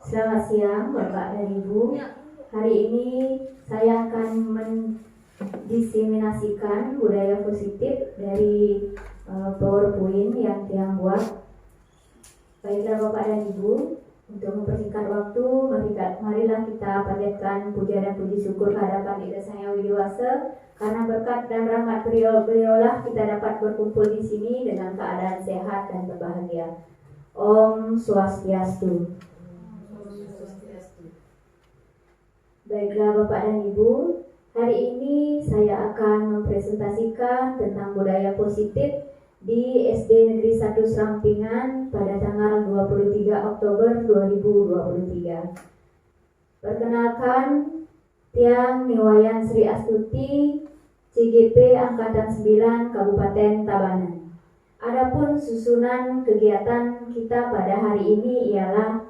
Selamat siang Bapak dan Ibu. Hari ini saya akan mendiseminasikan budaya positif dari PowerPoint yang Tiang buat. Baiklah Bapak dan Ibu, untuk mempersingkat waktu, marilah kita panjatkan puja dan puji syukur kehadapan Ida Sang Hyang Widiwasa, karena berkat dan rahmat beliaulah kita dapat berkumpul di sini dengan keadaan sehat dan berbahagia. Om Swastiastu. Baiklah Bapak dan Ibu, hari ini saya akan mempresentasikan tentang budaya positif di SD Negeri 1 Serampingan pada tanggal 23 Oktober 2023. Perkenalkan, Tiang Niwayan Sri Astuti, CGP Angkatan 9 Kabupaten Tabanan. Adapun susunan kegiatan kita pada hari ini ialah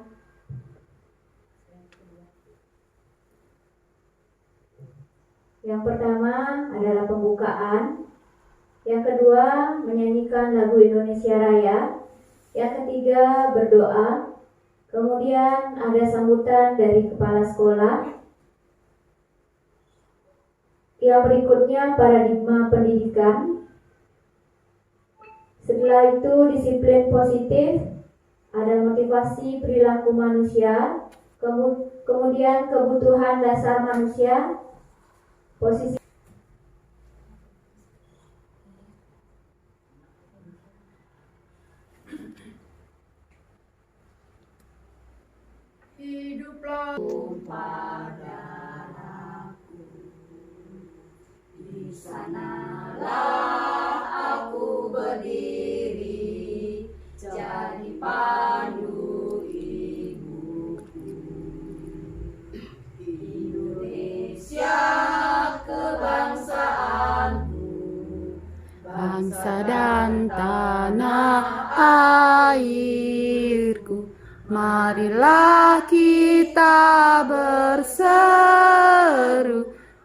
yang pertama adalah pembukaan, yang kedua menyanyikan lagu Indonesia Raya, yang ketiga berdoa, kemudian ada sambutan dari kepala sekolah, yang berikutnya paradigma pendidikan. Setelah itu disiplin positif, ada motivasi perilaku manusia, kemudian kebutuhan dasar manusia, posisi hiduplah pada aku, di sanalah aku berdiri, jadi pandu ibuku. Indonesia kebangsaanku, bangsa dan tanah airku. Marilah kita berseru,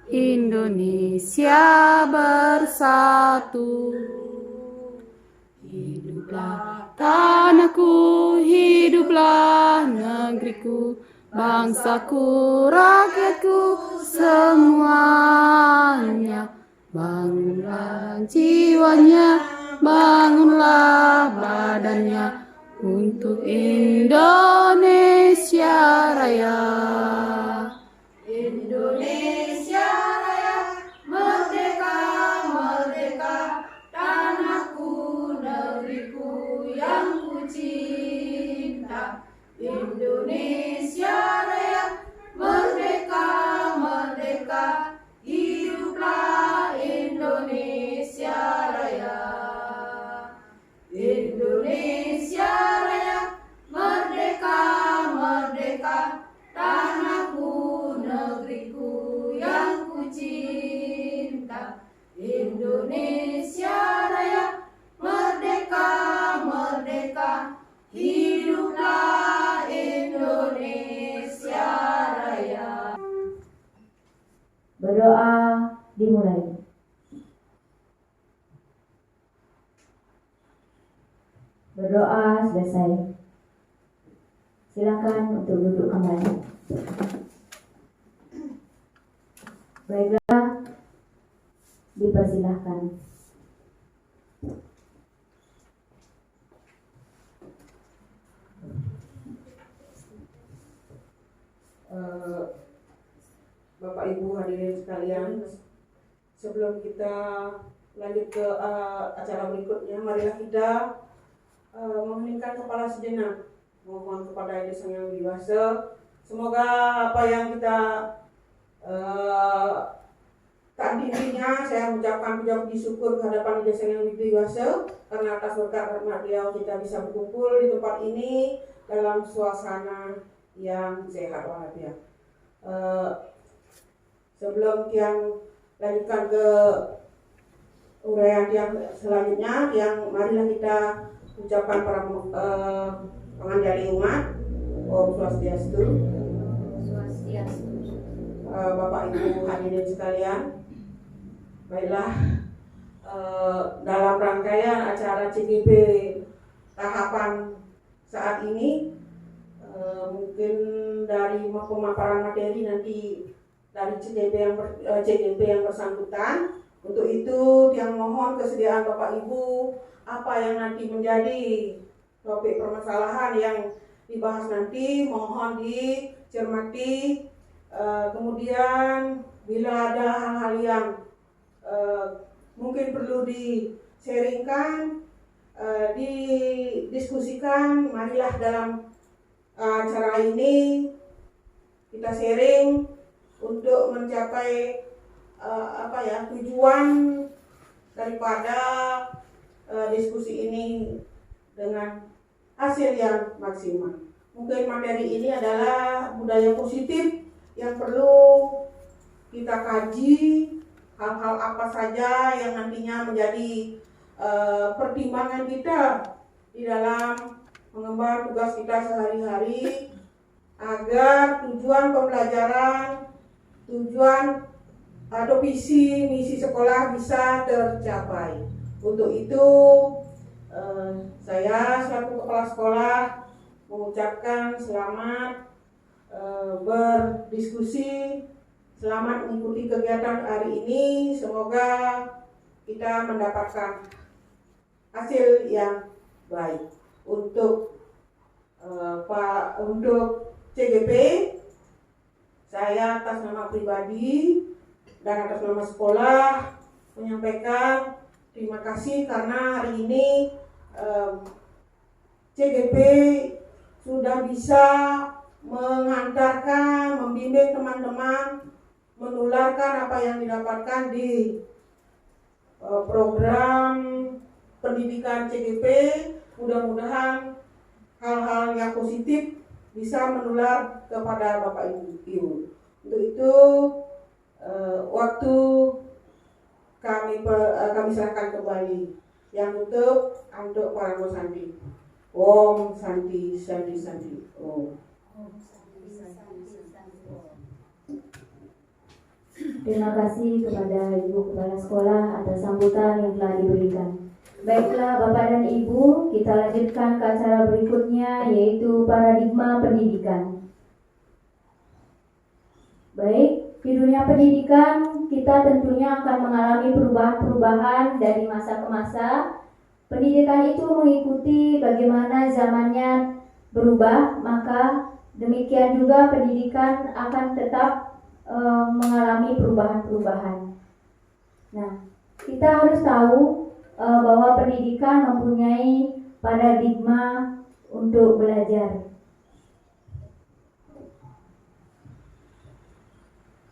Indonesia bersatu. Hiduplah tanahku, hiduplah negeriku, bangsaku, rakyatku semuanya. Bangunlah jiwanya, bangunlah badannya, untuk Indonesia Raya. Indonesia Raya, merdeka, merdeka, tanahku, negeriku yang ku cinta. Indonesia Raya, merdeka, merdeka, hiduplah Indonesia Raya. Indonesia Raya, merdeka, merdeka, tanahku, negeriku yang ku cinta. Indonesia Raya, merdeka, merdeka, hiduplah Indonesia Raya. berdoa dimulai. Berdoa selesai. Silakan untuk duduk kembali. Baiklah, dipersilahkan. Bapak Ibu hadirin sekalian, sebelum kita lanjut ke acara berikutnya, marilah kita mengheningkan kepala sejenak, mohon kepada Ida Sang Hyang Widiwasa, semoga apa yang kita takdirinya, saya mengucapkan puji syukur kehadapan Ida Sang Hyang Widiwasa, karena atas berkat rahmat beliau kita bisa berkumpul di tempat ini dalam suasana yang sehat walafiat. Sebelum Tiang lanjutkan ke uraian Tiang selanjutnya, marilah kita ucapan para penganjali umat. Om Swastiastu. Bapak Ibu hadirin sekalian, baiklah, dalam rangkaian acara CGP tahapan saat ini, Mungkin dari pemaparan materi nanti dari CGP yang bersangkutan. Untuk itu yang mohon kesediaan Bapak Ibu apa yang nanti menjadi topik permasalahan yang dibahas nanti mohon dicermati. Kemudian bila ada hal-hal yang mungkin perlu di-sharingkan, didiskusikan, marilah dalam acara ini kita sharing untuk mencapai tujuan daripada diskusi ini dengan hasil yang maksimal. Mungkin materi ini adalah budaya positif yang perlu kita kaji, hal-hal apa saja yang nantinya menjadi pertimbangan kita di dalam mengemban tugas kita sehari-hari agar tujuan pembelajaran, tujuan atau visi misi sekolah bisa tercapai. Untuk itu saya selaku kepala sekolah mengucapkan selamat berdiskusi, selamat mengikuti kegiatan hari ini. Semoga kita mendapatkan hasil yang baik. Untuk CGP, saya atas nama pribadi dan atas nama sekolah menyampaikan terima kasih karena hari ini CGP sudah bisa mengantarkan, membimbing teman-teman, menularkan apa yang didapatkan di program pendidikan CGP. Mudah-mudahan hal-hal yang positif bisa menular kepada Bapak Ibu. Untuk itu waktu kami serahkan kembali yang untuk para Santi. Om Santi Santi Santi. Om. Terima kasih kepada Ibu Kepala Sekolah atas sambutan yang telah diberikan. Baiklah Bapak dan Ibu, kita lanjutkan ke acara berikutnya yaitu paradigma pendidikan. Baik, di dunia pendidikan kita tentunya akan mengalami perubahan-perubahan dari masa ke masa. Pendidikan itu mengikuti bagaimana zamannya berubah, maka demikian juga pendidikan akan tetap mengalami perubahan-perubahan. Nah, kita harus tahu bahwa pendidikan mempunyai paradigma untuk belajar.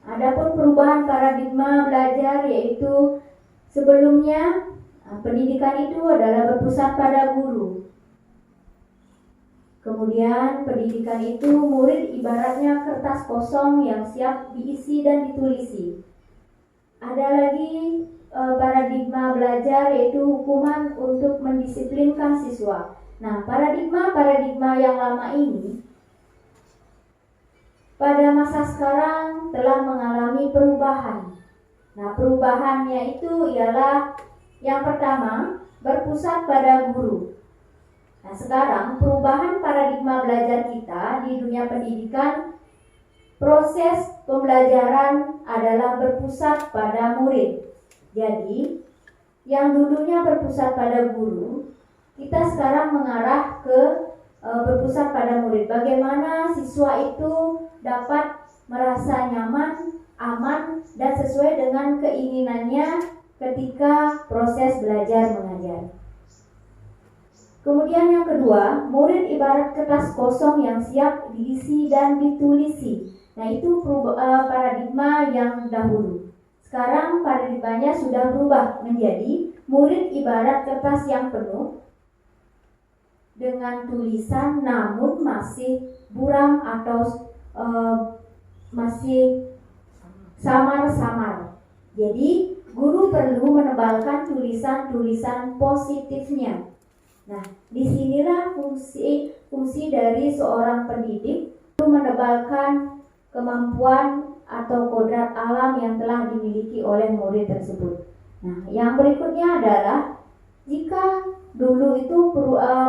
Adapun perubahan paradigma belajar yaitu sebelumnya pendidikan itu adalah berpusat pada guru. Kemudian pendidikan itu murid ibaratnya kertas kosong yang siap diisi dan ditulisi. Ada lagi paradigma belajar yaitu hukuman untuk mendisiplinkan siswa. Nah, paradigma yang lama ini pada masa sekarang telah mengalami perubahan. Nah, perubahannya itu ialah yang pertama berpusat pada guru. Nah, sekarang perubahan paradigma belajar kita di dunia pendidikan, proses pembelajaran adalah berpusat pada murid. Jadi, yang dulunya berpusat pada guru, kita sekarang mengarah ke berpusat pada murid. Bagaimana siswa itu dapat merasa nyaman, aman, dan sesuai dengan keinginannya ketika proses belajar mengajar. Kemudian yang kedua, murid ibarat kertas kosong yang siap diisi dan ditulisi. Nah, itu paradigma yang dahulu. Sekarang paradigmanya sudah berubah menjadi murid ibarat kertas yang penuh dengan tulisan namun masih buram atau masih samar-samar. Jadi guru perlu menebalkan tulisan-tulisan positifnya. Nah, disinilah fungsi dari seorang pendidik itu menebalkan kemampuan atau kodrat alam yang telah dimiliki oleh murid tersebut. Nah, yang berikutnya adalah jika dulu itu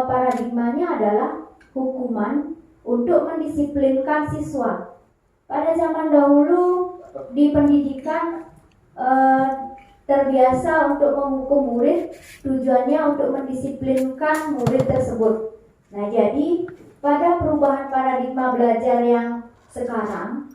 paradigmanya adalah hukuman untuk mendisiplinkan siswa. Pada zaman dahulu di pendidikan terbiasa untuk menghukum murid, tujuannya untuk mendisiplinkan murid tersebut. Nah, jadi pada perubahan paradigma belajar yang sekarang,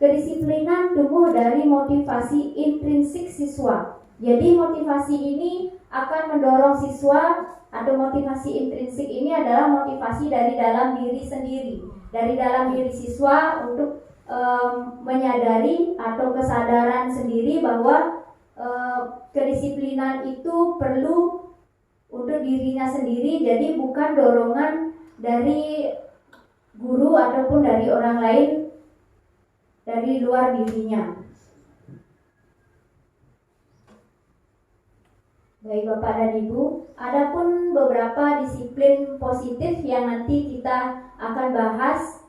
kedisiplinan tumbuh dari motivasi intrinsik siswa. Jadi motivasi ini akan mendorong siswa, atau motivasi intrinsik ini adalah motivasi dari dalam diri sendiri, dari dalam diri siswa untuk menyadari atau kesadaran sendiri bahwa kedisiplinan itu perlu untuk dirinya sendiri, jadi bukan dorongan dari guru ataupun dari orang lain dari luar dirinya. Baik Bapak dan Ibu, adapun beberapa disiplin positif yang nanti kita akan bahas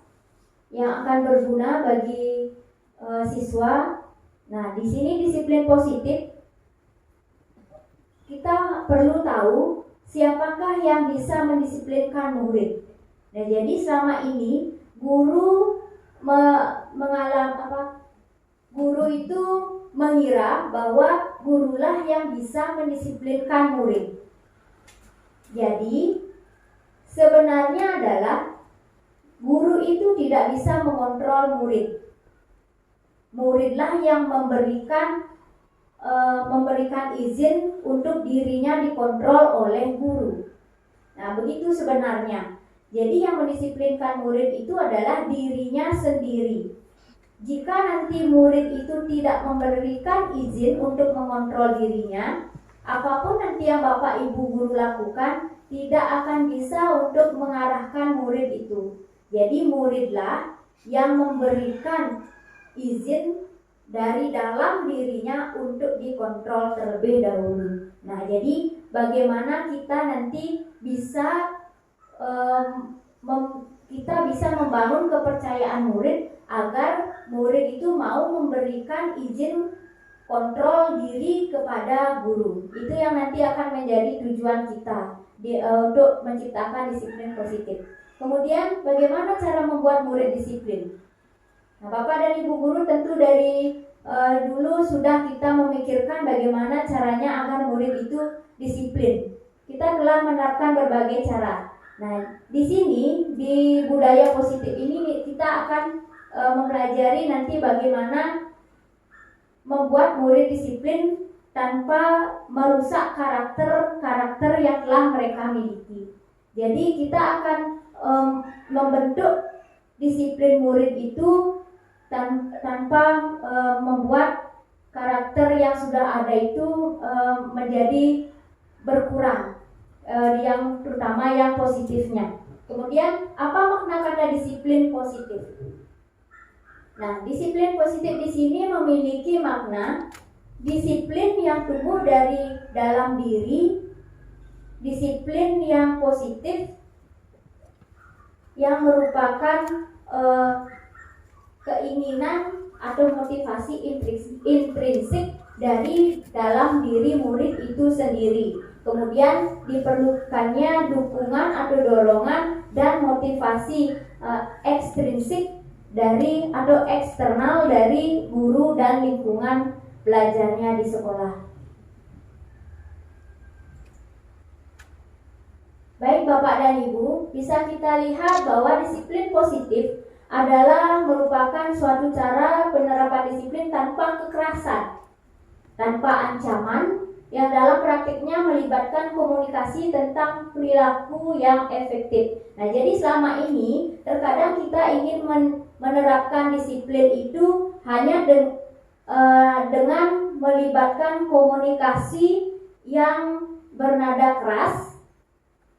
yang akan berguna bagi siswa. Nah, di sini disiplin positif kita perlu tahu siapakah yang bisa mendisiplinkan murid. Nah, jadi selama ini guru guru itu mengira bahwa gurulah yang bisa mendisiplinkan murid. Jadi sebenarnya adalah guru itu tidak bisa mengontrol murid. Muridlah yang memberikan izin untuk dirinya dikontrol oleh guru. Nah, begitu sebenarnya. Jadi yang mendisiplinkan murid itu adalah dirinya sendiri. Jika nanti murid itu tidak memberikan izin untuk mengontrol dirinya, apapun nanti yang Bapak Ibu guru lakukan tidak akan bisa untuk mengarahkan murid itu. Jadi muridlah yang memberikan izin dari dalam dirinya untuk dikontrol terlebih dahulu. Nah, jadi bagaimana kita nanti bisa kita bisa membangun kepercayaan murid agar murid itu mau memberikan izin kontrol diri kepada guru. Itu yang nanti akan menjadi tujuan kita untuk menciptakan disiplin positif. Kemudian bagaimana cara membuat murid disiplin? Nah, Bapak dan Ibu guru tentu dari dulu sudah kita memikirkan bagaimana caranya agar murid itu disiplin. Kita telah menerapkan berbagai cara. Nah, di sini di budaya positif ini kita akan mempelajari nanti bagaimana membuat murid disiplin tanpa merusak karakter yang telah mereka miliki. Jadi kita akan membentuk disiplin murid itu tanpa membuat karakter yang sudah ada itu menjadi berkurang, yang terutama yang positifnya. Kemudian apa makna kata disiplin positif? Nah, disiplin positif di sini memiliki makna disiplin yang tumbuh dari dalam diri, disiplin yang positif yang merupakan keinginan atau motivasi intrinsik dari dalam diri murid itu sendiri. Kemudian diperlukannya dukungan atau dorongan dan motivasi ekstrinsik dari atau eksternal dari guru dan lingkungan belajarnya di sekolah. Baik Bapak dan Ibu, bisa kita lihat bahwa disiplin positif adalah merupakan suatu cara penerapan disiplin tanpa kekerasan, tanpa ancaman, yang dalam praktiknya melibatkan komunikasi tentang perilaku yang efektif. Nah, jadi selama ini terkadang kita ingin menerapkan disiplin itu hanya dengan melibatkan komunikasi yang bernada keras,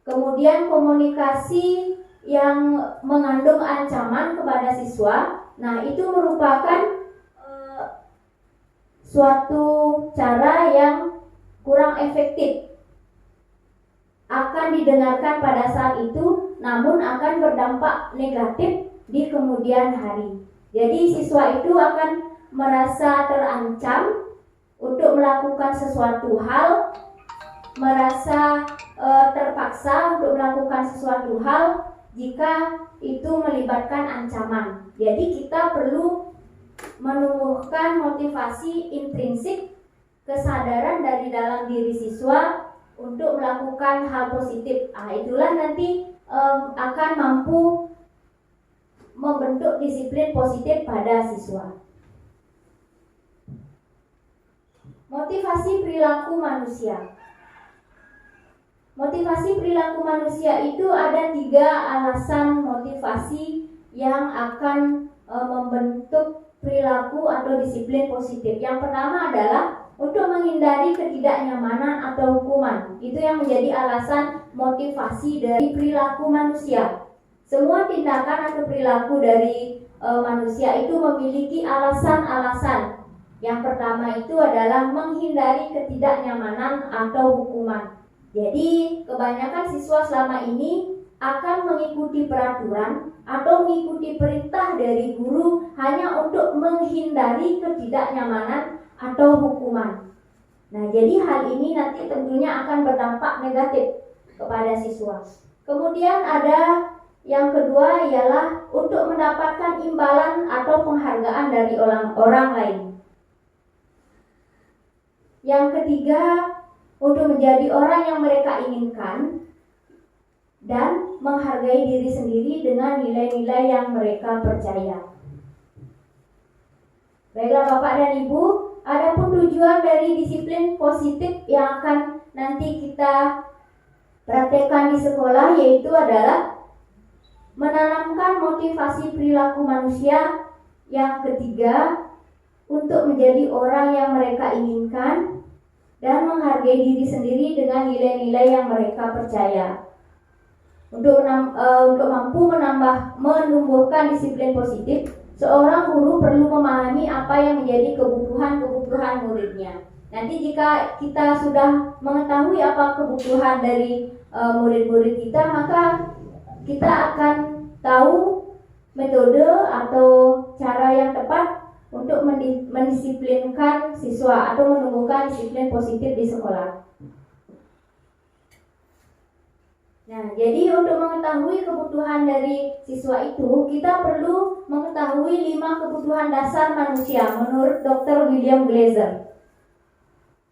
kemudian komunikasi yang mengandung ancaman kepada siswa. Nah, itu merupakan suatu cara yang kurang efektif, akan didengarkan pada saat itu, namun akan berdampak negatif di kemudian hari. Jadi siswa itu akan merasa terancam untuk melakukan sesuatu hal, merasa terpaksa untuk melakukan sesuatu hal jika itu melibatkan ancaman. Jadi kita perlu menumbuhkan motivasi intrinsik, kesadaran dari dalam diri siswa untuk melakukan hal positif. Itulah nanti akan mampu membentuk disiplin positif pada siswa. Motivasi perilaku manusia. Motivasi perilaku manusia itu ada 3 alasan motivasi yang akan membentuk perilaku atau disiplin positif. Yang pertama adalah untuk menghindari ketidaknyamanan atau hukuman. Itu yang menjadi alasan motivasi dari perilaku manusia. Semua tindakan atau perilaku dari manusia itu memiliki alasan-alasan. Yang pertama itu adalah menghindari ketidaknyamanan atau hukuman. Jadi kebanyakan siswa selama ini akan mengikuti peraturan atau mengikuti perintah dari guru hanya untuk menghindari ketidaknyamanan atau hukuman. Nah, jadi hal ini nanti tentunya akan berdampak negatif kepada siswa. Kemudian ada yang kedua ialah untuk mendapatkan imbalan atau penghargaan dari orang lain. Yang ketiga, untuk menjadi orang yang mereka inginkan dan menghargai diri sendiri dengan nilai-nilai yang mereka percaya. Baiklah Bapak dan Ibu, adapun tujuan dari disiplin positif yang akan nanti kita praktekkan di sekolah yaitu adalah menanamkan motivasi perilaku manusia. Yang ketiga, untuk menjadi orang yang mereka inginkan dan menghargai diri sendiri dengan nilai-nilai yang mereka percaya. Untuk mampu menumbuhkan disiplin positif, seorang guru perlu memahami apa yang menjadi kebutuhan muridnya. Nanti jika kita sudah mengetahui apa kebutuhan dari murid-murid kita, maka kita akan tahu metode atau cara yang tepat untuk mendisiplinkan siswa atau menumbuhkan disiplin positif di sekolah. Nah, jadi untuk mengetahui kebutuhan dari siswa itu, kita perlu mengetahui 5 kebutuhan dasar manusia menurut Dr. William Glaser.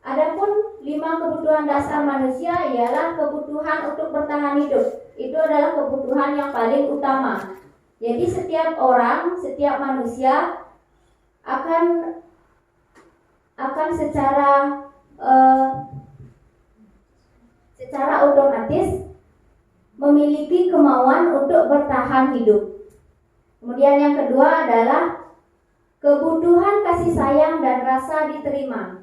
Adapun 5 kebutuhan dasar manusia ialah kebutuhan untuk bertahan hidup. Itu adalah kebutuhan yang paling utama. Jadi setiap orang, setiap manusia akan secara otomatis memiliki kemauan untuk bertahan hidup. Kemudian yang kedua adalah kebutuhan kasih sayang dan rasa diterima.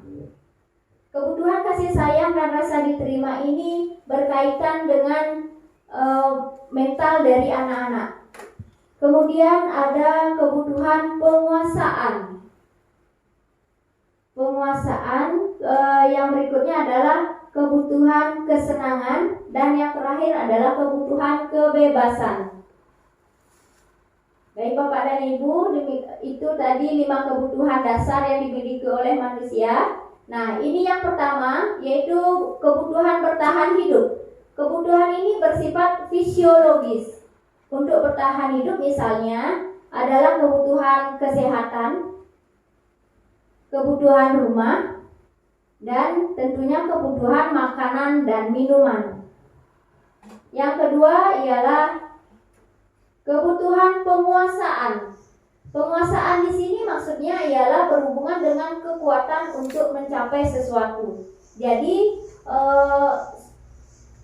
Kebutuhan kasih sayang dan rasa diterima ini berkaitan dengan mental dari anak-anak. Kemudian ada kebutuhan penguasaan. Yang berikutnya adalah kebutuhan kesenangan dan yang terakhir adalah kebutuhan kebebasan. Baik Bapak dan Ibu, itu tadi 5 kebutuhan dasar yang dimiliki oleh manusia. Nah, ini yang pertama yaitu kebutuhan bertahan hidup. Kebutuhan ini bersifat fisiologis. Untuk bertahan hidup misalnya adalah kebutuhan kesehatan, kebutuhan rumah, dan tentunya kebutuhan makanan dan minuman. Yang kedua ialah kebutuhan penguasaan. Penguasaan di sini maksudnya ialah berhubungan dengan kekuatan untuk mencapai sesuatu. Jadi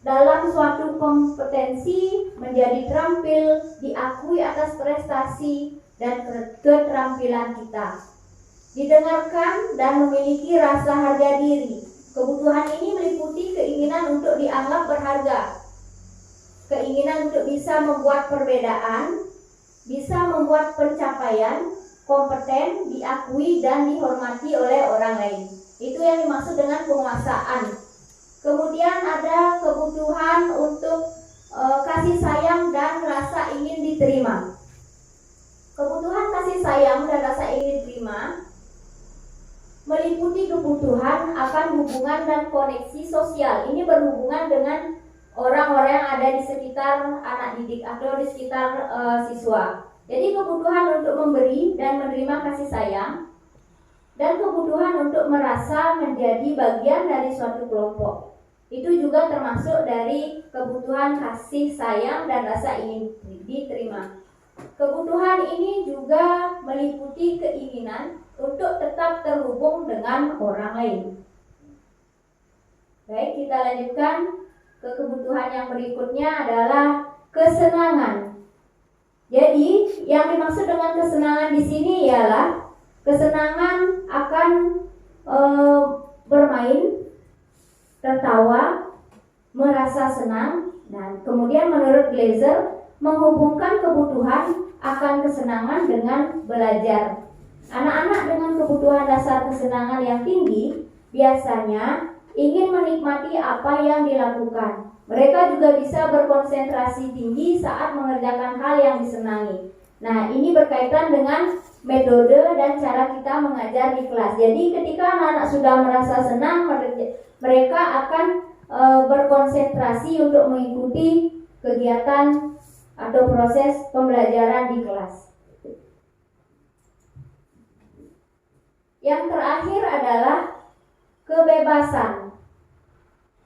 dalam suatu kompetensi menjadi terampil, diakui atas prestasi dan keterampilan kita, didengarkan dan memiliki rasa harga diri. Kebutuhan ini meliputi keinginan untuk dianggap berharga, keinginan untuk bisa membuat perbedaan, bisa membuat pencapaian, kompeten, diakui dan dihormati oleh orang lain. Itu yang dimaksud dengan penguasaan. Kemudian ada kebutuhan untuk kasih sayang dan rasa ingin diterima. Kebutuhan kasih sayang dan rasa ingin diterima meliputi kebutuhan akan hubungan dan koneksi sosial. Ini berhubungan dengan orang-orang yang ada di sekitar anak didik atau di sekitar siswa. Jadi kebutuhan untuk memberi dan menerima kasih sayang, dan kebutuhan untuk merasa menjadi bagian dari suatu kelompok. Itu juga termasuk dari kebutuhan kasih sayang dan rasa ingin diterima. Kebutuhan ini juga meliputi keinginan untuk tetap terhubung dengan orang lain. Baik, kita lanjutkan ke kebutuhan yang berikutnya adalah kesenangan. Jadi, yang dimaksud dengan kesenangan di sini ialah kesenangan akan bermain, tertawa, merasa senang, dan kemudian menurut Glaser menghubungkan kebutuhan akan kesenangan dengan belajar. Anak-anak dengan kebutuhan dasar kesenangan yang tinggi biasanya ingin menikmati apa yang dilakukan. Mereka juga bisa berkonsentrasi tinggi saat mengerjakan hal yang disenangi. Nah, ini berkaitan dengan metode dan cara kita mengajar di kelas. Jadi ketika anak-anak sudah merasa senang, mereka akan berkonsentrasi untuk mengikuti kegiatan atau proses pembelajaran di kelas. Yang terakhir adalah kebebasan.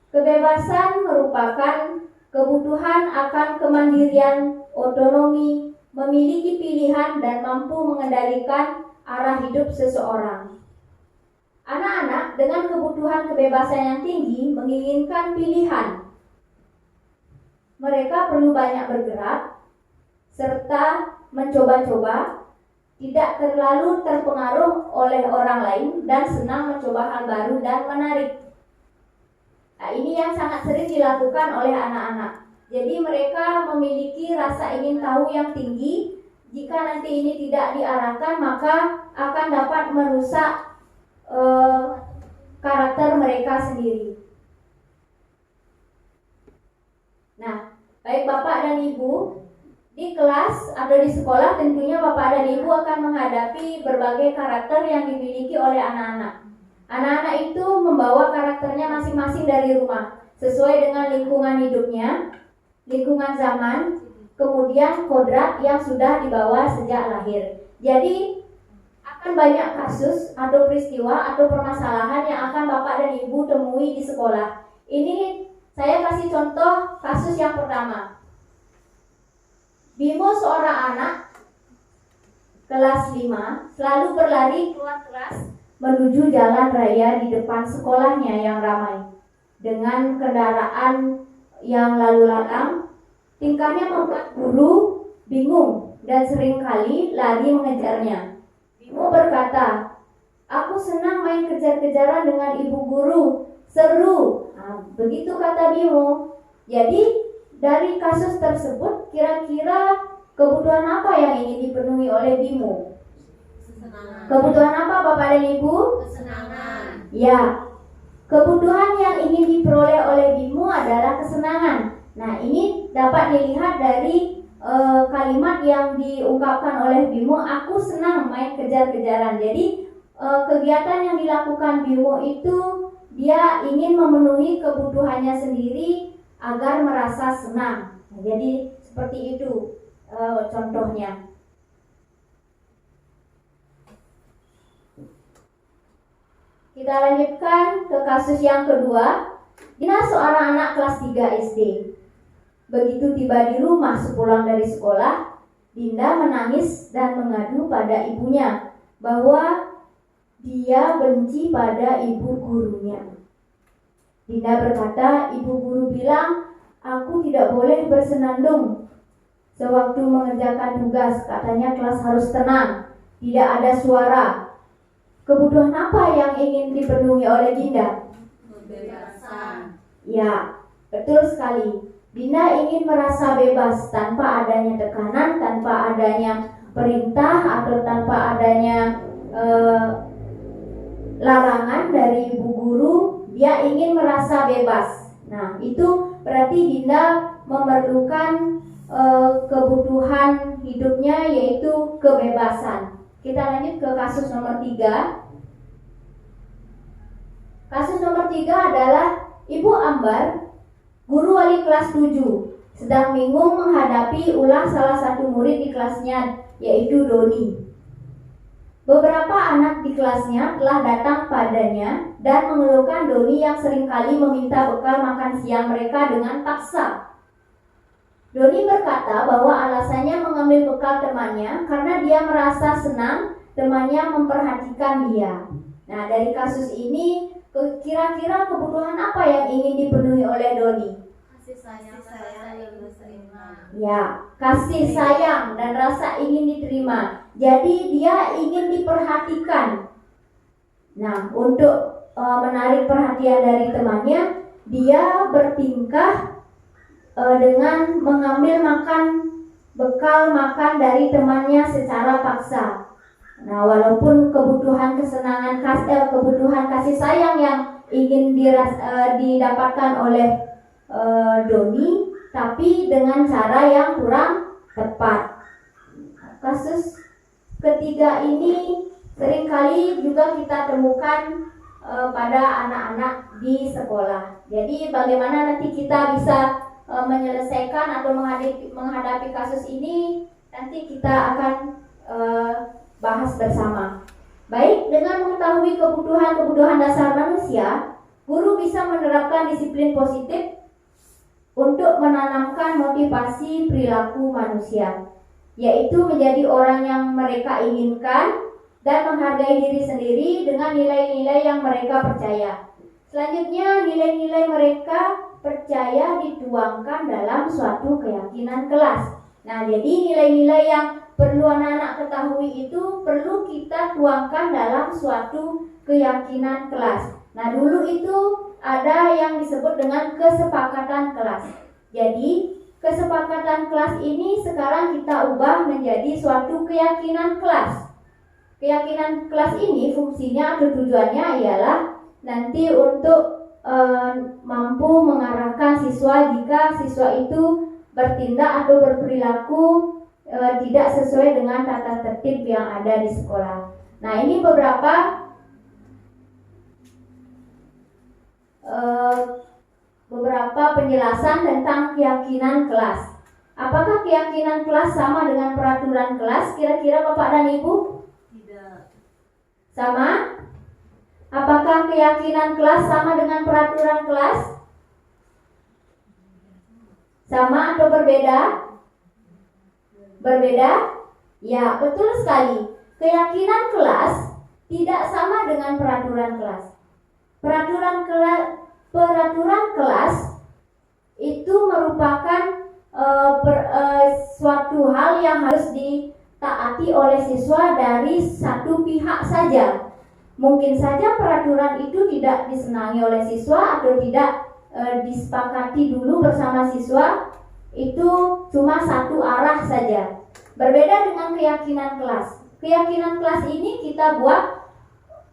Kebebasan merupakan kebutuhan akan kemandirian, otonomi, memiliki pilihan dan mampu mengendalikan arah hidup seseorang. Anak-anak dengan kebutuhan kebebasan yang tinggi menginginkan pilihan. Mereka perlu banyak bergerak serta mencoba-coba, tidak terlalu terpengaruh oleh orang lain dan senang mencoba hal baru dan menarik. Nah, ini yang sangat sering dilakukan oleh anak-anak. Jadi mereka memiliki rasa ingin tahu yang tinggi. Jika nanti ini tidak diarahkan, maka akan dapat merusak karakter mereka sendiri. Nah, baik Bapak dan Ibu, di kelas atau di sekolah tentunya Bapak dan Ibu akan menghadapi berbagai karakter yang dimiliki oleh anak-anak. Anak-anak itu membawa karakternya masing-masing dari rumah, sesuai dengan lingkungan hidupnya, lingkungan zaman, kemudian kodrat yang sudah dibawa sejak lahir. Jadi akan banyak kasus atau peristiwa atau permasalahan yang akan Bapak dan Ibu temui di sekolah. Ini saya kasih contoh kasus yang pertama. Bimo, seorang anak kelas 5, selalu berlari keluar kelas menuju jalan raya di depan sekolahnya yang ramai dengan kendaraan yang lalu lalang. Tingkahnya membuat guru bingung dan seringkali lari mengejarnya. Bimo berkata, "Aku senang main kejar-kejaran dengan ibu guru, seru." Nah, begitu kata Bimo. Jadi dari kasus tersebut, kira-kira kebutuhan apa yang ingin dipenuhi oleh Bimo? Kesenangan. Kebutuhan apa Bapak dan Ibu? Kesenangan. Ya, kebutuhan yang ingin diperoleh oleh Bimo adalah kesenangan. Nah, ini dapat dilihat dari kalimat yang diungkapkan oleh Bimo, "Aku senang main kejar-kejaran." Jadi kegiatan yang dilakukan Bimo itu dia ingin memenuhi kebutuhannya sendiri agar merasa senang. Nah, jadi seperti itu contohnya. Kita lanjutkan ke kasus yang kedua. Dina, seorang anak kelas 3 SD. Begitu tiba di rumah sepulang dari sekolah, Dinda menangis dan mengadu pada ibunya bahwa dia benci pada ibu gurunya. Dinda berkata, "Ibu guru bilang aku tidak boleh bersenandung sewaktu mengerjakan tugas. Katanya kelas harus tenang, tidak ada suara." Kebutuhan apa yang ingin dipenuhi oleh Dinda? Kebebasan. Ya, betul sekali. Dinda ingin merasa bebas tanpa adanya tekanan, tanpa adanya perintah atau tanpa adanya larangan dari ibu guru. Dia ingin merasa bebas. Nah, itu berarti Dinda memerlukan kebutuhan hidupnya, yaitu kebebasan. Kita lanjut ke kasus nomor 3. Kasus nomor 3 adalah Ibu Ambar Guru wali kelas 7 sedang bingung menghadapi ulah salah satu murid di kelasnya, yaitu Doni. Beberapa anak di kelasnya telah datang padanya dan mengeluhkan Doni yang seringkali meminta bekal makan siang mereka dengan paksa. Doni berkata bahwa alasannya mengambil bekal temannya karena dia merasa senang temannya memperhatikan dia. Nah, dari kasus ini kira-kira kebutuhan apa yang ingin dipenuhi oleh Doni? Kasih sayang yang diterima. Ya, kasih sayang dan rasa ingin diterima. Jadi dia ingin diperhatikan. Nah, untuk menarik perhatian dari temannya, dia bertingkah dengan mengambil bekal makan dari temannya secara paksa. Nah, walaupun kebutuhan kasih sayang yang ingin didapatkan oleh Doni, tapi dengan cara yang kurang tepat. Kasus ketiga ini seringkali juga kita temukan pada anak-anak di sekolah. Jadi bagaimana nanti kita bisa menyelesaikan atau menghadapi kasus ini, nanti kita akan bahas bersama. Baik, dengan mengetahui kebutuhan dasar manusia, guru bisa menerapkan disiplin positif untuk menanamkan motivasi perilaku manusia, yaitu menjadi orang yang mereka inginkan dan menghargai diri sendiri dengan nilai-nilai yang mereka percaya. Selanjutnya, nilai-nilai mereka percaya dituangkan dalam suatu keyakinan kelas. Nah, jadi nilai-nilai yang perlu anak-anak ketahui itu perlu kita tuangkan dalam suatu keyakinan kelas. Nah, dulu itu ada yang disebut dengan kesepakatan kelas. Jadi, kesepakatan kelas ini sekarang kita ubah menjadi suatu keyakinan kelas. Keyakinan kelas ini fungsinya atau tujuannya ialah nanti untuk mampu mengarahkan siswa jika siswa itu bertindak atau berperilaku tidak sesuai dengan tata tertib yang ada di sekolah. Nah, ini beberapa penjelasan tentang keyakinan kelas. Apakah keyakinan kelas sama dengan peraturan kelas? Kira-kira Bapak dan Ibu? Tidak. Sama? Apakah keyakinan kelas sama dengan peraturan kelas? Sama atau berbeda? Berbeda? Ya, betul sekali. Keyakinan kelas tidak sama dengan peraturan kelas. Peraturan kelas itu merupakan suatu hal yang harus ditaati oleh siswa dari satu pihak saja. Mungkin saja peraturan itu tidak disenangi oleh siswa atau tidak disepakati dulu bersama siswa, itu cuma satu arah saja. Berbeda dengan keyakinan kelas. Keyakinan kelas ini kita buat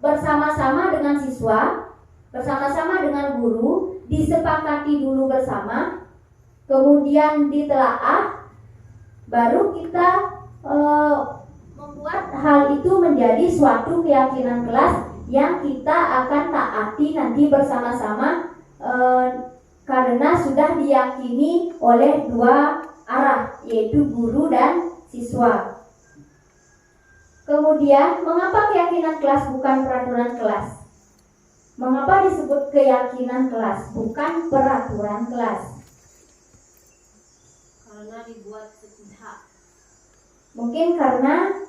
bersama-sama dengan siswa, bersama-sama dengan guru, disepakati dulu bersama, kemudian ditelaah, baru kita membuat hal itu menjadi suatu keyakinan kelas yang kita akan taati nanti bersama-sama karena sudah diyakini oleh dua arah, yaitu guru dan siswa. Kemudian, mengapa keyakinan kelas bukan peraturan kelas? Mengapa disebut keyakinan kelas bukan peraturan kelas? Karena dibuat sepihak. Mungkin karena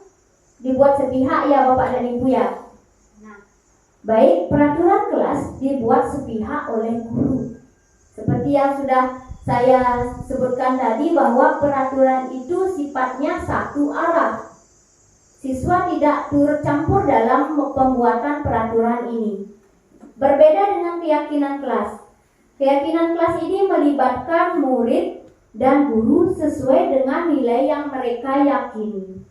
dibuat sepihak ya Bapak dan Ibu ya. Nah, baik, peraturan kelas dibuat sepihak oleh guru. Seperti yang sudah saya sebutkan tadi bahwa peraturan itu sifatnya satu arah. Siswa tidak turut campur dalam pembuatan peraturan ini. Berbeda dengan keyakinan kelas. Keyakinan kelas ini melibatkan murid dan guru sesuai dengan nilai yang mereka yakini.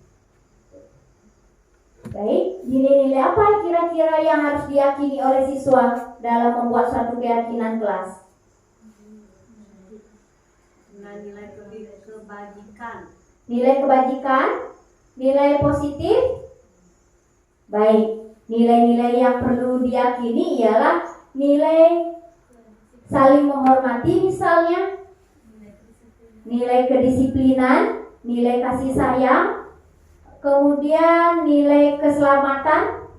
Baik, nilai-nilai apa kira-kira yang harus diyakini oleh siswa dalam membuat suatu keyakinan kelas? nilai kebajikan. Nilai kebajikan, nilai positif. Baik, nilai-nilai yang perlu diyakini ialah nilai saling menghormati misalnya, nilai kedisiplinan, nilai kasih sayang, kemudian nilai keselamatan,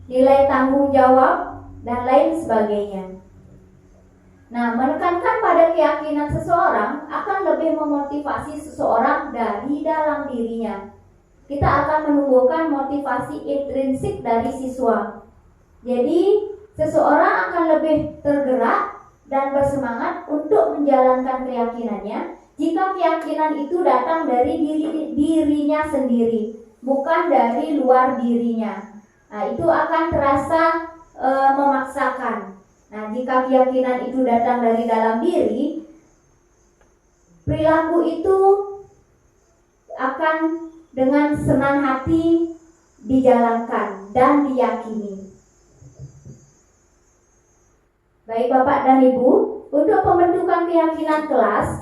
nilai tanggung jawab, dan lain sebagainya. Nah, menekankan pada keyakinan seseorang akan lebih memotivasi seseorang dari dalam dirinya. Kita akan menumbuhkan motivasi intrinsik dari siswa. Jadi, seseorang akan lebih tergerak dan bersemangat untuk menjalankan keyakinannya jika keyakinan itu datang dari dirinya sendiri, bukan dari luar dirinya. Nah, itu akan terasa memaksakan. Nah, jika keyakinan itu datang dari dalam diri, perilaku itu akan dengan senang hati dijalankan dan diyakini. Baik Bapak dan Ibu, untuk pembentukan keyakinan kelas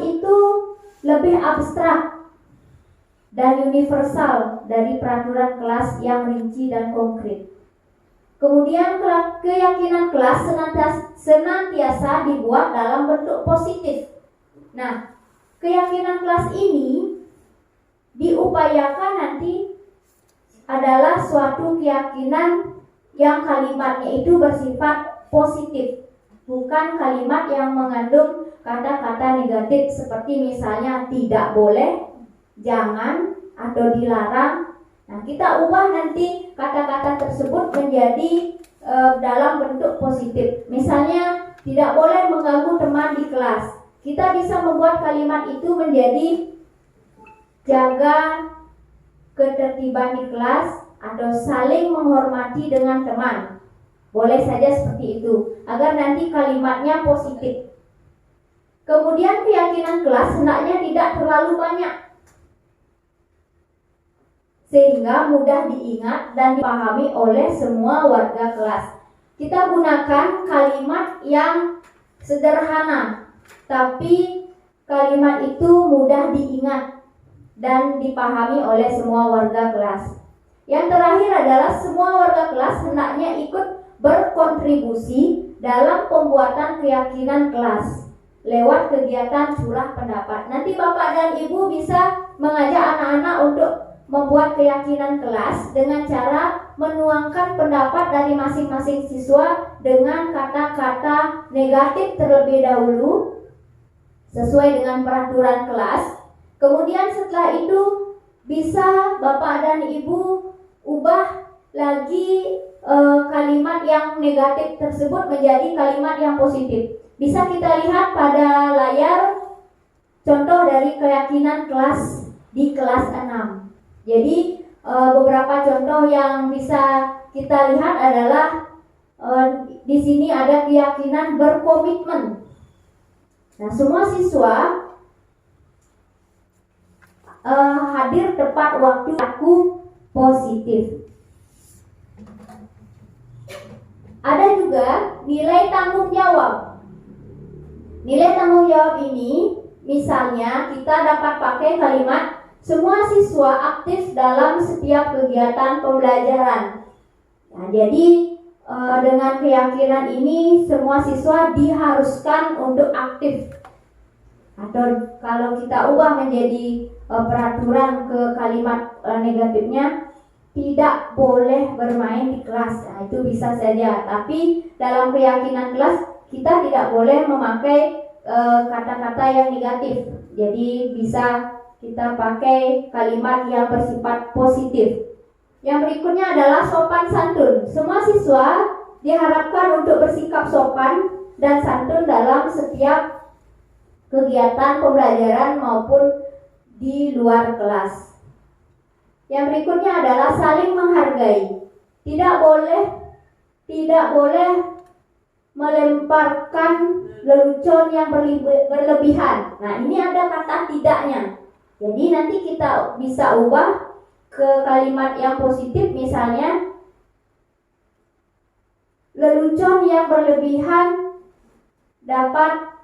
itu lebih abstrak dan universal dari peraturan kelas yang rinci dan konkret. Kemudian keyakinan kelas senantiasa dibuat dalam bentuk positif. Nah, keyakinan kelas ini diupayakan nanti adalah suatu keyakinan yang kalimatnya itu bersifat positif, bukan kalimat yang mengandung kata-kata negatif seperti misalnya tidak boleh, jangan, atau dilarang. Nah, kita ubah nanti kata-kata tersebut menjadi dalam bentuk positif. Misalnya, tidak boleh mengganggu teman di kelas. Kita bisa membuat kalimat itu menjadi jaga ketertiban di kelas atau saling menghormati dengan teman. Boleh saja seperti itu, agar nanti kalimatnya positif. Kemudian keyakinan kelas hendaknya tidak terlalu banyak, sehingga mudah diingat dan dipahami oleh semua warga kelas. Kita gunakan kalimat yang sederhana, tapi kalimat itu mudah diingat dan dipahami oleh semua warga kelas. Yang terakhir adalah semua warga kelas hendaknya ikut berkontribusi dalam pembuatan keyakinan kelas lewat kegiatan curah pendapat. Nanti Bapak dan Ibu bisa mengajak anak-anak untuk membuat keyakinan kelas dengan cara menuangkan pendapat dari masing-masing siswa dengan kata-kata negatif terlebih dahulu sesuai dengan peraturan kelas. Kemudian setelah itu bisa Bapak dan Ibu ubah lagi kalimat yang negatif tersebut menjadi kalimat yang positif. Bisa kita lihat pada layar contoh dari keyakinan kelas di kelas 6. Jadi beberapa contoh yang bisa kita lihat adalah di sini ada keyakinan berkomitmen. Nah, semua siswa hadir tepat waktu, aku positif. Ada juga nilai tanggung jawab. Nilai tanggung jawab ini misalnya kita dapat pakai kalimat semua siswa aktif dalam setiap kegiatan pembelajaran. Nah, jadi dengan keyakinan ini semua siswa diharuskan untuk aktif. Atau kalau kita ubah menjadi peraturan ke kalimat negatifnya, tidak boleh bermain di kelas. Nah, itu bisa saja. Tapi dalam keyakinan kelas kita tidak boleh memakai kata-kata yang negatif. Jadi bisa kita pakai kalimat yang bersifat positif. Yang berikutnya adalah sopan santun. Semua siswa diharapkan untuk bersikap sopan dan santun dalam setiap kegiatan pembelajaran maupun di luar kelas. Yang berikutnya adalah saling menghargai. Tidak boleh melemparkan lelucon yang berlebihan. Nah, ini ada kata tidaknya. Jadi nanti kita bisa ubah ke kalimat yang positif, misalnya lelucon yang berlebihan dapat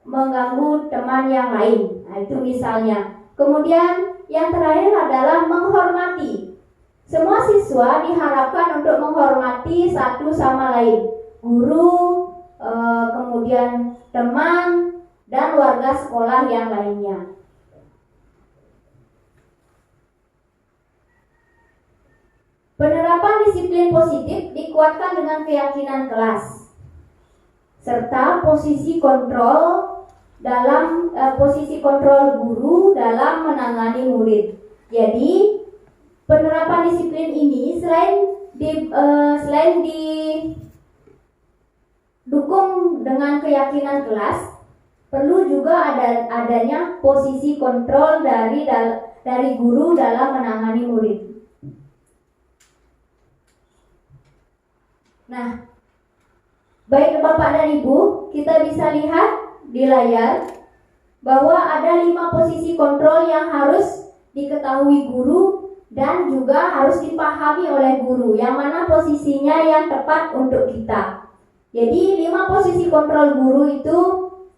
mengganggu teman yang lain. Nah, itu misalnya. Kemudian yang terakhir adalah menghormati. Semua siswa diharapkan untuk menghormati satu sama lain. guru, kemudian teman, dan warga sekolah yang lainnya. Penerapan disiplin positif dikuatkan dengan keyakinan kelas serta posisi kontrol guru dalam menangani murid. Jadi penerapan disiplin ini selain didukung dengan keyakinan kelas, perlu juga adanya posisi kontrol dari guru dalam menangani murid. Nah, baik Bapak dan Ibu, kita bisa lihat di layar bahwa ada 5 posisi kontrol yang harus diketahui guru dan juga harus dipahami oleh guru, yang mana posisinya yang tepat untuk kita. Jadi 5 posisi kontrol guru itu,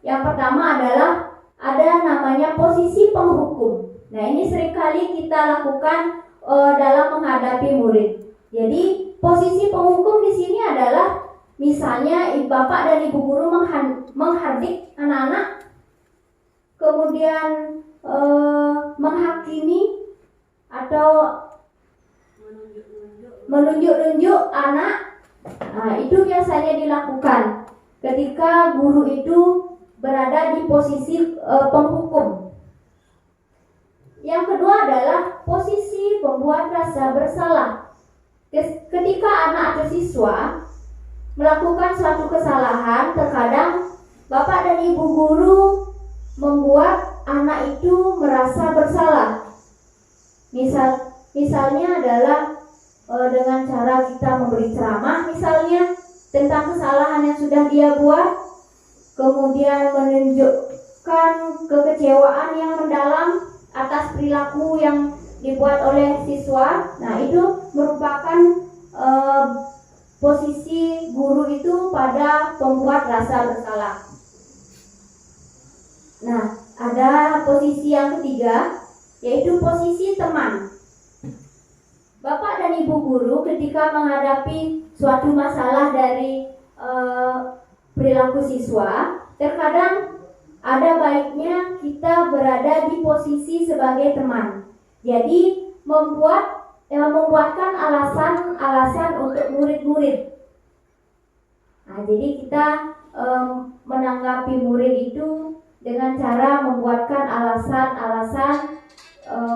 yang pertama adalah ada namanya posisi penghukum. Nah, ini seringkali kita lakukan dalam menghadapi murid. Jadi posisi penghukum di sini adalah misalnya Bapak dan Ibu guru menghardik anak-anak, kemudian menghakimi atau menunjuk-nunjuk anak. Nah, itu biasanya dilakukan ketika guru itu berada di posisi penghukum. Yang kedua adalah posisi pembuat rasa bersalah. Ketika anak atau siswa melakukan suatu kesalahan, terkadang Bapak dan Ibu guru membuat anak itu merasa bersalah. Misalnya adalah dengan cara kita memberi ceramah misalnya tentang kesalahan yang sudah dia buat, kemudian menunjukkan kekecewaan yang mendalam atas perilaku yang dibuat oleh siswa. Nah, itu merupakan posisi guru itu pada pembuat rasa bersalah. Nah, ada posisi yang ketiga, yaitu posisi teman. Bapak dan Ibu guru ketika menghadapi suatu masalah dari perilaku siswa, terkadang ada baiknya kita berada di posisi sebagai teman. Jadi membuatkan alasan untuk murid-murid. Nah, jadi kita menanggapi murid itu dengan cara membuatkan alasan-alasan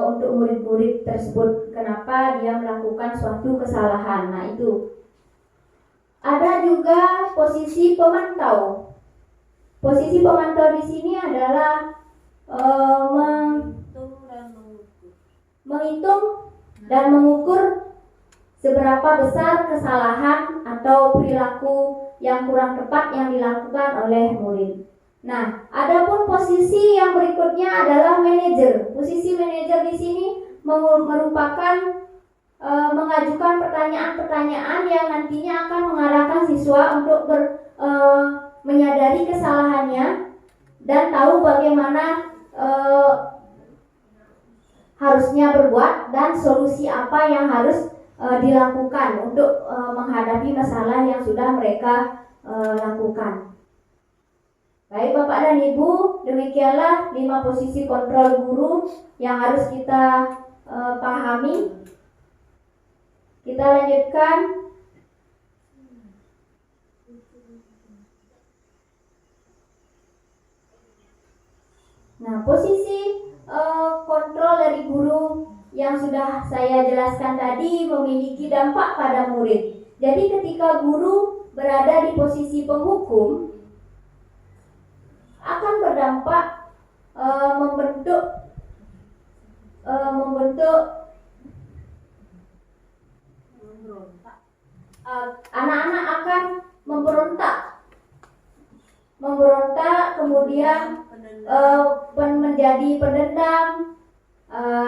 untuk murid-murid tersebut kenapa dia melakukan suatu kesalahan. Nah, itu. Ada juga posisi pemantau. Posisi pemantau di sini adalah menghitung dan mengukur seberapa besar kesalahan atau perilaku yang kurang tepat yang dilakukan oleh murid. Nah, adapun posisi yang berikutnya adalah manajer. Posisi manajer di sini merupakan mengajukan pertanyaan-pertanyaan yang nantinya akan mengarahkan siswa untuk menyadari kesalahannya dan tahu bagaimana harusnya berbuat dan solusi apa yang harus dilakukan untuk menghadapi masalah yang sudah mereka lakukan. Baik Bapak dan Ibu, demikianlah 5 posisi kontrol guru yang harus kita pahami. Kita lanjutkan. Nah, posisi kontrol dari guru yang sudah saya jelaskan tadi memiliki dampak pada murid. Jadi ketika guru berada di posisi penghukum, akan berdampak membentuk anak-anak akan memberontak, kemudian menjadi pendendam,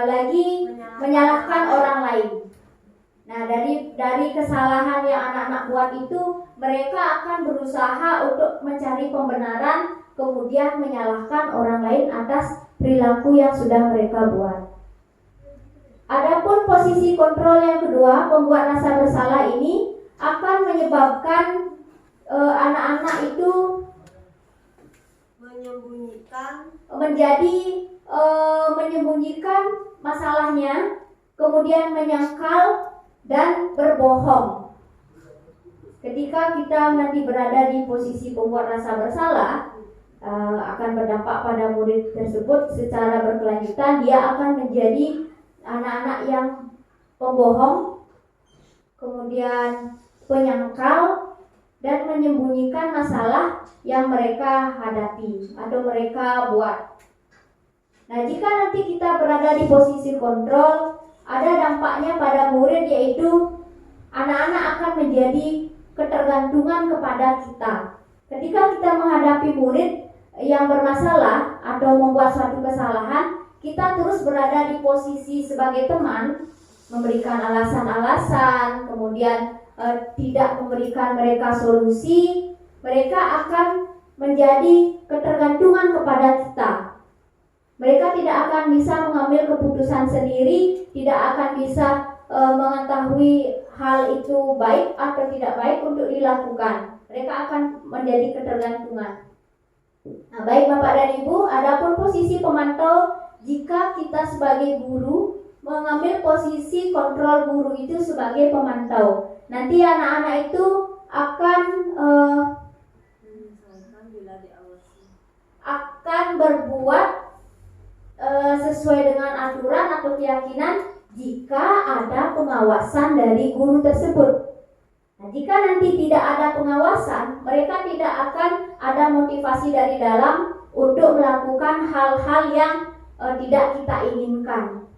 lagi menyalahkan orang lain. Nah, dari kesalahan yang anak-anak buat itu, mereka akan berusaha untuk mencari pembenaran, kemudian menyalahkan orang lain atas perilaku yang sudah mereka buat. Adapun posisi kontrol yang kedua, pembuat rasa bersalah ini akan menyebabkan anak-anak itu menyembunyikan masalahnya, kemudian menyangkal dan berbohong. Ketika kita nanti berada di posisi pembuat rasa bersalah, akan berdampak pada murid tersebut secara berkelanjutan. Dia akan menjadi anak-anak yang pembohong, kemudian penyangkal, dan menyembunyikan masalah yang mereka hadapi atau mereka buat. Nah, jika nanti kita berada di posisi kontrol, ada dampaknya pada murid, yaitu anak-anak akan menjadi ketergantungan kepada kita. Ketika kita menghadapi murid yang bermasalah atau membuat suatu kesalahan, kita terus berada di posisi sebagai teman, memberikan alasan-alasan, kemudian tidak memberikan mereka solusi. Mereka akan menjadi ketergantungan kepada kita. Mereka tidak akan bisa mengambil keputusan sendiri, tidak akan bisa mengetahui hal itu baik atau tidak baik untuk dilakukan. Mereka akan menjadi ketergantungan. Nah, baik Bapak dan Ibu, adapun posisi pemantau, jika kita sebagai guru mengambil posisi kontrol guru itu sebagai pemantau, nanti anak-anak itu akan berbuat sesuai dengan aturan atau keyakinan jika ada pengawasan dari guru tersebut. Nah, jika nanti tidak ada pengawasan, mereka tidak akan ada motivasi dari dalam untuk melakukan hal-hal yang tidak kita inginkan.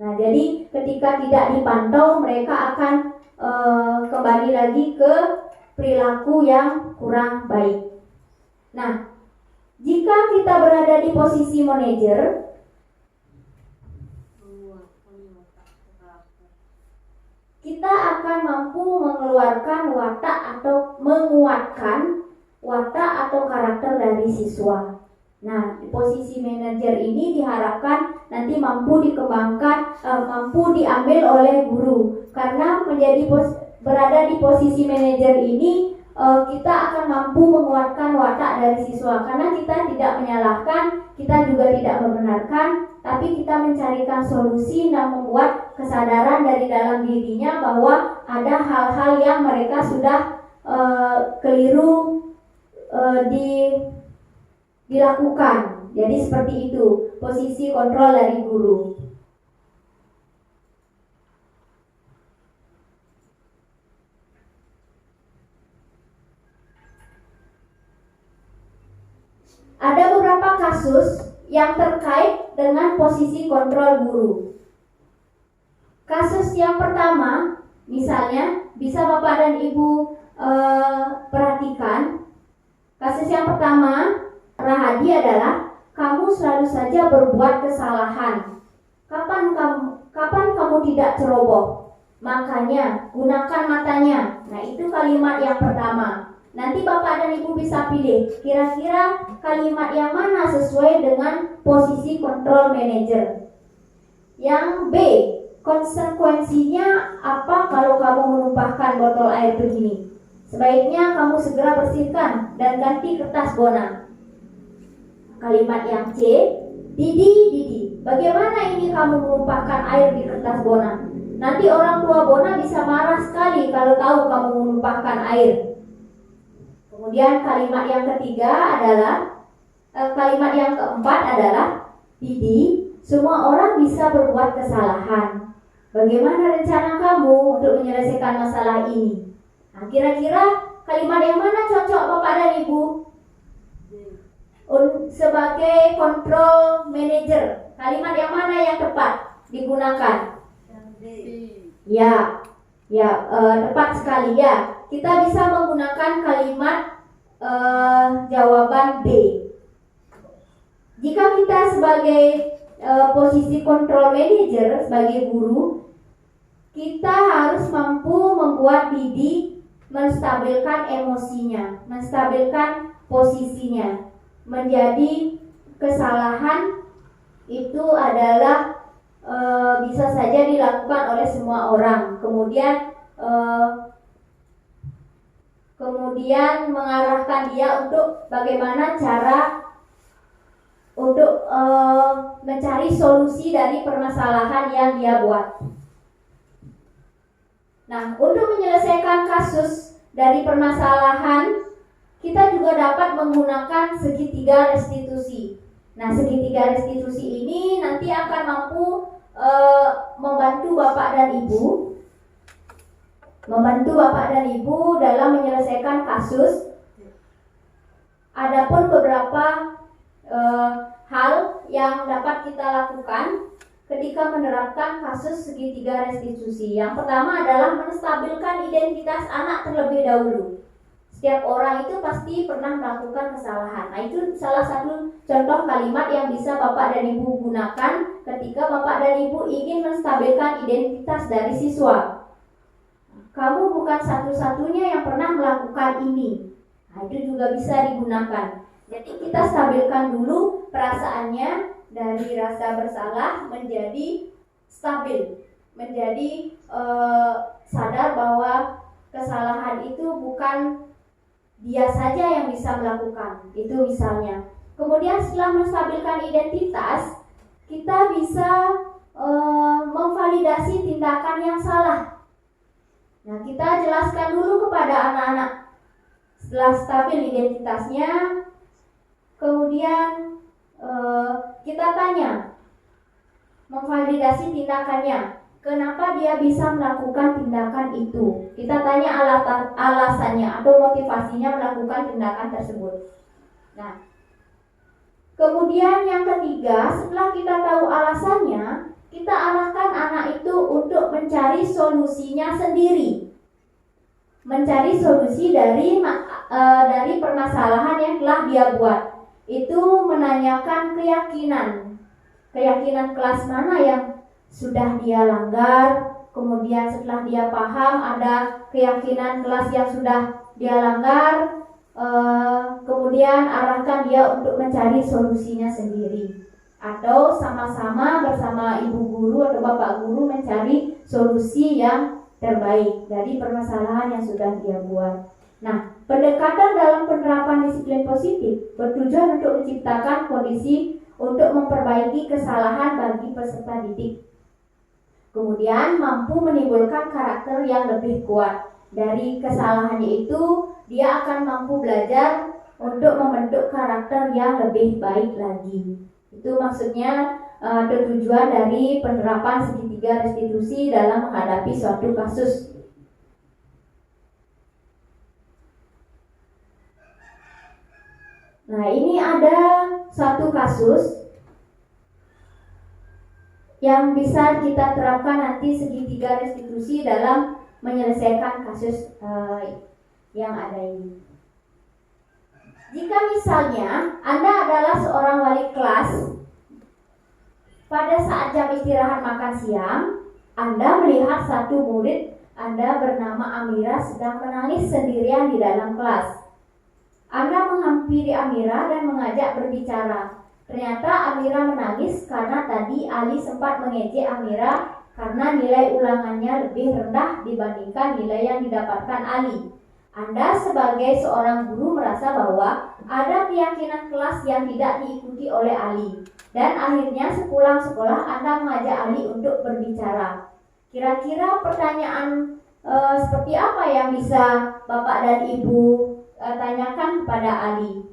Nah, jadi ketika tidak dipantau, mereka akan kembali lagi ke perilaku yang kurang baik. Nah, jika kita berada di posisi manajer, kita akan mampu mengeluarkan watak atau menguatkan watak atau karakter dari siswa. Nah, di posisi manajer ini diharapkan nanti mampu dikembangkan, mampu diambil oleh guru. Karena berada di posisi manajer ini, kita akan mampu menguatkan watak dari siswa. Karena kita tidak menyalahkan, kita juga tidak membenarkan, tapi kita mencarikan solusi dan membuat kesadaran dari dalam dirinya bahwa ada hal-hal yang mereka sudah keliru dilakukan. Jadi seperti itu posisi kontrol dari guru. Ada beberapa kasus yang terkait dengan posisi kontrol guru. Kasus yang pertama, misalnya bisa Bapak dan Ibu perhatikan. Kasus yang pertama, Rahadi adalah kamu selalu saja berbuat kesalahan. Kapan kamu tidak ceroboh? Makanya gunakan matanya. Nah, itu kalimat yang pertama. Nanti Bapak dan Ibu bisa pilih kira-kira kalimat yang mana sesuai dengan posisi kontrol manager. Yang B, konsekuensinya apa kalau kamu menumpahkan botol air begini? Sebaiknya kamu segera bersihkan dan ganti kertas bona. Kalimat yang C, Didi, bagaimana ini kamu menumpahkan air di kertas bona? Nanti orang tua bona bisa marah sekali kalau tahu kamu menumpahkan air. Kemudian kalimat yang ketiga adalah, kalimat yang keempat adalah, Didi, semua orang bisa berbuat kesalahan. Bagaimana rencana kamu untuk menyelesaikan masalah ini? Nah, kira-kira kalimat yang mana cocok Bapak dan Ibu? Sebagai control manager, kalimat yang mana yang tepat digunakan? Ya, tepat sekali ya. Kita bisa menggunakan kalimat jawaban B. Jika kita sebagai posisi control manager, sebagai guru, kita harus mampu membuat Didi menstabilkan emosinya, menstabilkan posisinya. Menjadi kesalahan itu adalah bisa saja dilakukan oleh semua orang. Kemudian kemudian mengarahkan dia untuk bagaimana cara untuk mencari solusi dari permasalahan yang dia buat. Nah, untuk menyelesaikan kasus dari permasalahan, kita juga dapat menggunakan segitiga restitusi. Nah, segitiga restitusi ini nanti akan mampu membantu Bapak dan Ibu dalam menyelesaikan kasus. Adapun beberapa hal yang dapat kita lakukan ketika menerapkan kasus segitiga restitusi. Yang pertama adalah menstabilkan identitas anak terlebih dahulu. Setiap orang itu pasti pernah melakukan kesalahan. Nah, itu salah satu contoh kalimat yang bisa Bapak dan Ibu gunakan ketika Bapak dan Ibu ingin menstabilkan identitas dari siswa. Kamu bukan satu-satunya yang pernah melakukan ini. Nah, itu juga bisa digunakan. Jadi kita stabilkan dulu perasaannya dari rasa bersalah menjadi stabil, menjadi sadar bahwa kesalahan itu bukan dia saja yang bisa melakukan. Itu misalnya. Kemudian setelah menstabilkan identitas, kita bisa memvalidasi tindakan yang salah. Nah, kita jelaskan dulu kepada anak-anak. Setelah stabil identitasnya, kemudian kita tanya, memvalidasi tindakannya. Kenapa dia bisa melakukan tindakan itu? Kita tanya alasannya atau motivasinya melakukan tindakan tersebut. Nah, kemudian yang ketiga, setelah kita tahu alasannya, kita arahkan anak itu untuk mencari solusinya sendiri. Mencari solusi dari permasalahan yang telah dia buat. Itu menanyakan keyakinan kelas mana yang sudah dia langgar. Kemudian setelah dia paham ada keyakinan kelas yang sudah dia langgar, kemudian arahkan dia untuk mencari solusinya sendiri, atau sama-sama bersama ibu guru atau bapak guru mencari solusi yang terbaik dari permasalahan yang sudah dia buat. Nah, pendekatan dalam penerapan disiplin positif bertujuan untuk menciptakan kondisi untuk memperbaiki kesalahan bagi peserta didik. Kemudian mampu menimbulkan karakter yang lebih kuat. Dari kesalahannya itu, dia akan mampu belajar untuk membentuk karakter yang lebih baik lagi. Itu maksudnya tujuan dari penerapan segitiga restitusi dalam menghadapi suatu kasus. Nah, ini ada satu kasus yang bisa kita terapkan nanti segitiga restitusi dalam menyelesaikan kasus yang ada ini. Jika misalnya Anda adalah seorang wali kelas, pada saat jam istirahat makan siang, Anda melihat satu murid Anda bernama Amira sedang menangis sendirian di dalam kelas. Anda menghampiri Amira dan mengajak berbicara. Ternyata Amira menangis karena tadi Ali sempat mengejek Amira karena nilai ulangannya lebih rendah dibandingkan nilai yang didapatkan Ali. Anda sebagai seorang guru merasa bahwa ada keyakinan kelas yang tidak diikuti oleh Ali. Dan akhirnya sepulang sekolah Anda mengajak Ali untuk berbicara. Kira-kira pertanyaan seperti apa yang bisa Bapak dan Ibu tanyakan kepada Ali?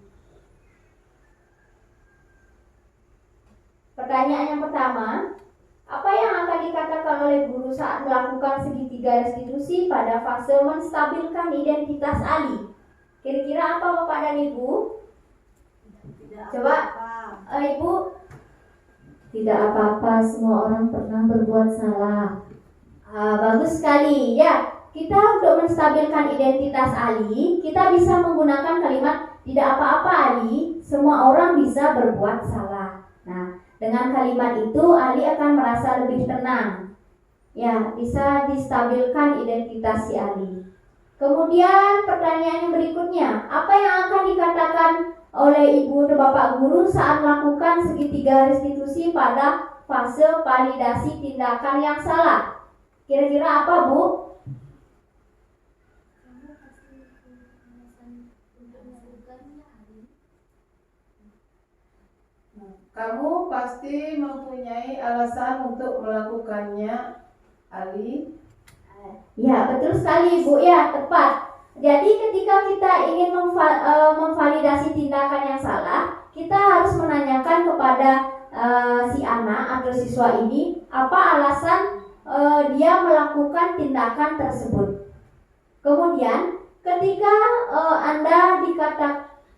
Pertanyaan yang pertama, apa yang akan dikatakan oleh guru saat melakukan segitiga restitusi pada fase menstabilkan identitas Ali? Kira-kira apa Bapak dan Ibu? Coba Ibu. Tidak apa-apa, semua orang pernah berbuat salah. Bagus sekali ya. Kita untuk menstabilkan identitas Ali, kita bisa menggunakan kalimat tidak apa-apa Ali, semua orang bisa berbuat salah. Nah, dengan kalimat itu Ali akan merasa lebih tenang. Ya, bisa distabilkan identitas si Ali. Kemudian pertanyaan yang berikutnya, apa yang akan dikatakan oleh ibu atau bapak guru saat melakukan segitiga restitusi pada fase validasi tindakan yang salah? Kira-kira apa, Bu? Kamu pasti mempunyai alasan untuk melakukannya, Ali. Ya, betul sekali Bu, ya tepat. Jadi ketika kita ingin memvalidasi tindakan yang salah, kita harus menanyakan kepada si anak atau siswa ini apa alasan dia melakukan tindakan tersebut. Kemudian ketika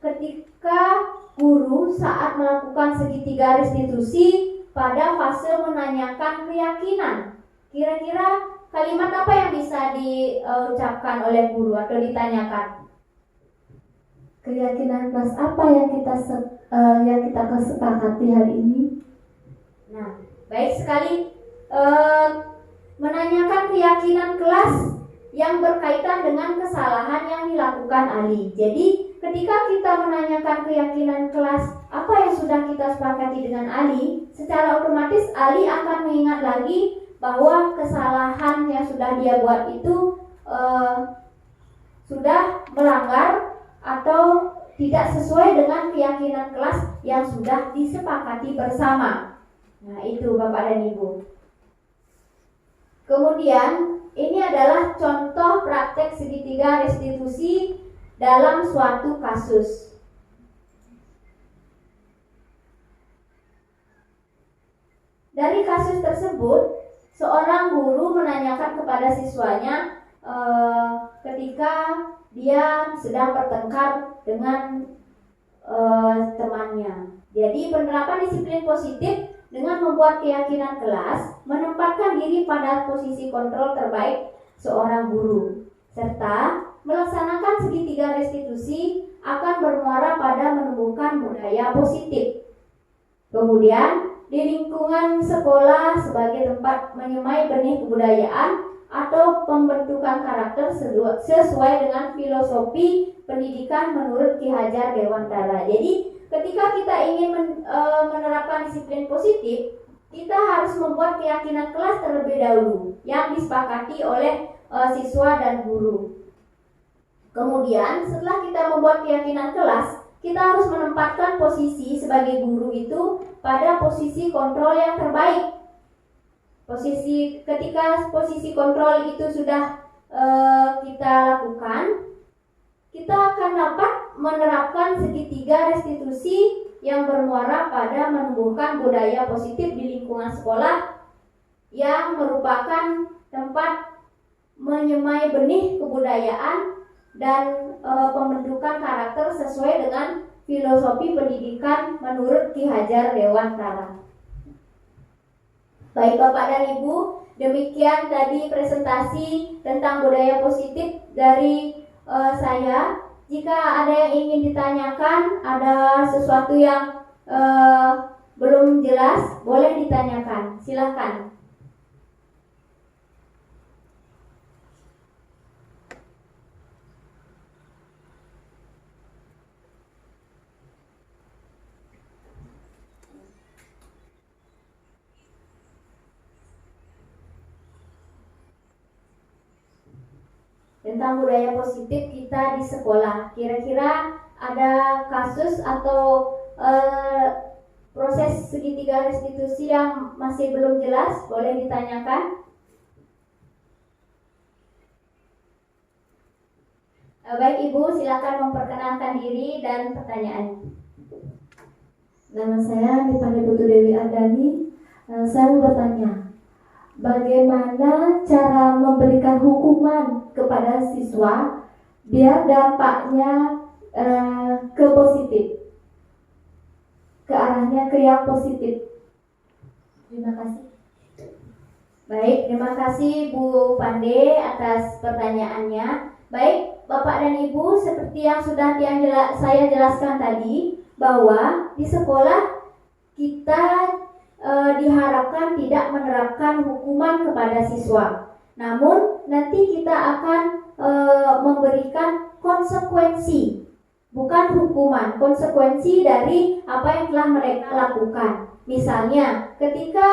ketika guru saat melakukan segitiga restitusi pada fase menanyakan keyakinan, kira-kira kalimat apa yang bisa diucapkan oleh guru atau ditanyakan? Keyakinan kelas apa yang kita kesepakati hari ini? Nah, baik sekali. Menanyakan keyakinan kelas yang berkaitan dengan kesalahan yang dilakukan Ali. Jadi ketika kita menanyakan keyakinan kelas apa yang sudah kita sepakati dengan Ali, secara otomatis Ali akan mengingat lagi bahwa kesalahan yang sudah dia buat itu sudah melanggar atau tidak sesuai dengan keyakinan kelas yang sudah disepakati bersama. Nah, itu Bapak dan Ibu. Kemudian ini adalah contoh praktek segitiga restitusi dalam suatu kasus. Dari kasus tersebut, seorang guru menanyakan kepada siswanya ketika dia sedang bertengkar dengan temannya. Jadi penerapan disiplin positif dengan membuat keyakinan kelas menempatkan diri pada posisi kontrol terbaik seorang guru, serta melaksanakan segitiga restitusi akan bermuara pada menumbuhkan budaya positif. Kemudian di lingkungan sekolah sebagai tempat menyemai benih kebudayaan atau pembentukan karakter sesuai dengan filosofi pendidikan menurut Ki Hajar Dewantara. Jadi ketika kita ingin menerapkan disiplin positif, kita harus membuat keyakinan kelas terlebih dahulu yang disepakati oleh siswa dan guru. Kemudian setelah kita membuat keyakinan kelas, kita harus menempatkan posisi sebagai guru itu pada posisi kontrol yang terbaik. Ketika posisi kontrol itu sudah kita lakukan, kita akan dapat menerapkan segitiga restitusi yang bermuara pada menumbuhkan budaya positif di lingkungan sekolah yang merupakan tempat menyemai benih kebudayaan dan pembentukan karakter sesuai dengan filosofi pendidikan menurut Ki Hajar Dewantara. Baik Bapak dan Ibu, demikian tadi presentasi tentang budaya positif dari saya. Jika ada yang ingin ditanyakan, ada sesuatu yang belum jelas, boleh ditanyakan. Silakan. Tentang budaya positif kita di sekolah, kira-kira ada kasus atau proses segitiga restitusi yang masih belum jelas, boleh ditanyakan. Baik Ibu, silakan memperkenalkan diri dan pertanyaan. Nama saya dipanggil Putu Dewi Ardani. Saya mau bertanya, bagaimana cara memberikan hukuman kepada siswa biar dampaknya ke positif, ke arahnya ke yang positif? Terima kasih. Baik, terima kasih Bu Pande atas pertanyaannya. Baik, Bapak dan Ibu, seperti yang sudah saya jelaskan tadi, bahwa di sekolah kita diharapkan tidak menerapkan hukuman kepada siswa. Namun nanti kita akan memberikan konsekuensi, bukan hukuman, konsekuensi dari apa yang telah mereka lakukan. Misalnya, ketika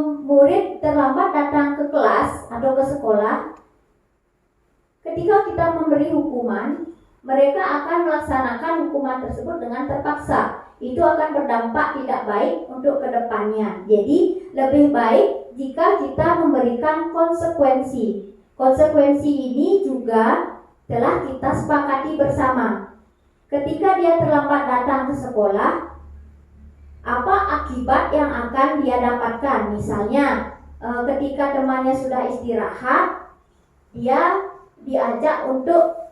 murid terlambat datang ke kelas atau ke sekolah, ketika kita memberi hukuman, mereka akan melaksanakan hukuman tersebut dengan terpaksa. Itu akan berdampak tidak baik untuk kedepannya. Jadi lebih baik jika kita memberikan konsekuensi. Konsekuensi ini juga telah kita sepakati bersama. Ketika dia terlambat datang ke sekolah, apa akibat yang akan dia dapatkan? Misalnya, ketika temannya sudah istirahat, dia diajak untuk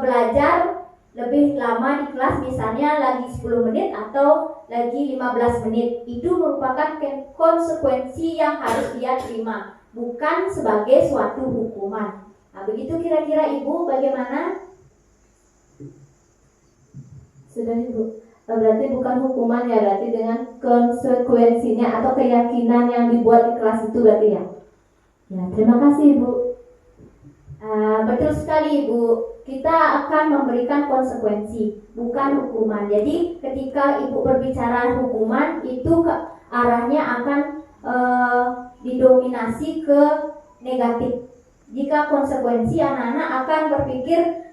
belajar lebih lama di kelas, misalnya lagi 10 menit atau lagi 15 menit. Itu merupakan konsekuensi yang harus dia terima, bukan sebagai suatu hukuman. Nah, begitu kira-kira Ibu bagaimana? Sudah Ibu. Berarti bukan hukuman ya, berarti dengan konsekuensinya atau keyakinan yang dibuat di kelas itu berarti ya. Ya, terima kasih Ibu. Betul sekali Ibu. Kita akan memberikan konsekuensi, bukan hukuman. Jadi ketika Ibu berbicara hukuman, itu arahnya akan didominasi ke negatif. Jika konsekuensi, anak-anak akan berpikir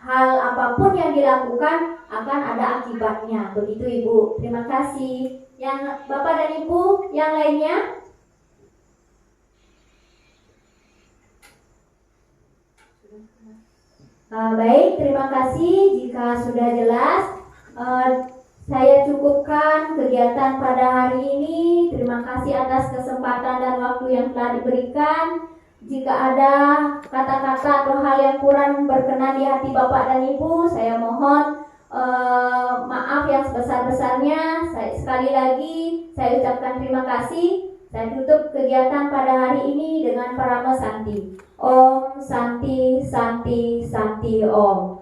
hal apapun yang dilakukan akan ada akibatnya. Begitu Ibu. Terima kasih. Yang Bapak dan Ibu yang lainnya? Baik, terima kasih. Jika sudah jelas, saya cukupkan kegiatan pada hari ini. Terima kasih atas kesempatan dan waktu yang telah diberikan. Jika ada kata-kata atau hal yang kurang berkenan di hati Bapak dan Ibu, saya mohon maaf yang sebesar-besarnya. Sekali lagi saya ucapkan terima kasih. Saya tutup kegiatan pada hari ini dengan Parama Santi. Om Santi Santi Santi Om.